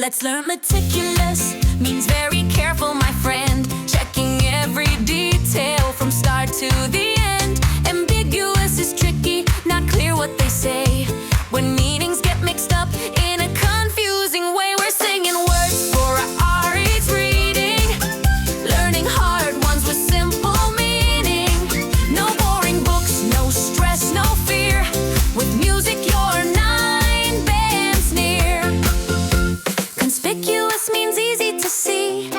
Let's learn meticulous means very careful, my friend, checking every detail from start to the end. Ambiguous is tricky, not clear what they say. When meanings get mixed up in a confusing way, we're singing words for our IELTS reading, learning hard ones with simple meaning. No boring books, no stress, no fear. With music, you're 9 bands near. Conspicuous means easy to see,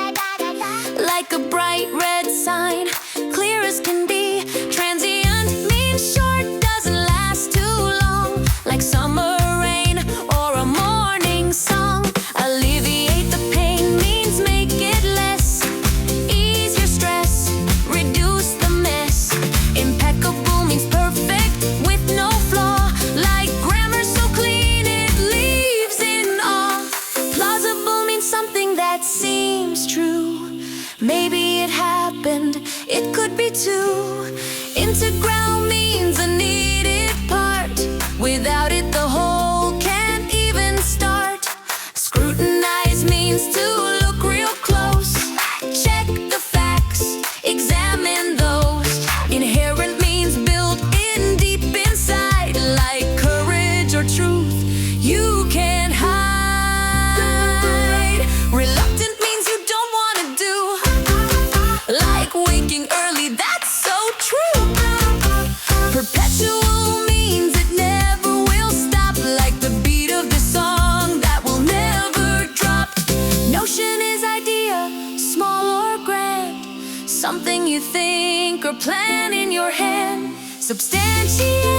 like a bright red sign, clear as can be. Transient means short, doesn't last too long, like summer rain or a morning song. Alleviate the pain means make it less, ease your stress, reduce the mess. Impeccable means perfect with no flaw, like grammar so clean it leaves in awe. Plausible means something that seems true, maybe it happened, it could be too. Integral means a needed part, without it the whole can't even start. Scrutinize means to look real close, check the facts, examine those. Inherent means built in deep inside, like courage or truth you can't hide. Reluctant means you don't want to do, like waking early, that's so true. Perpetual means it never will stop, like the beat of the song that will never drop. Notion is idea, small or grand, something you think or plan in your hand. Substantiate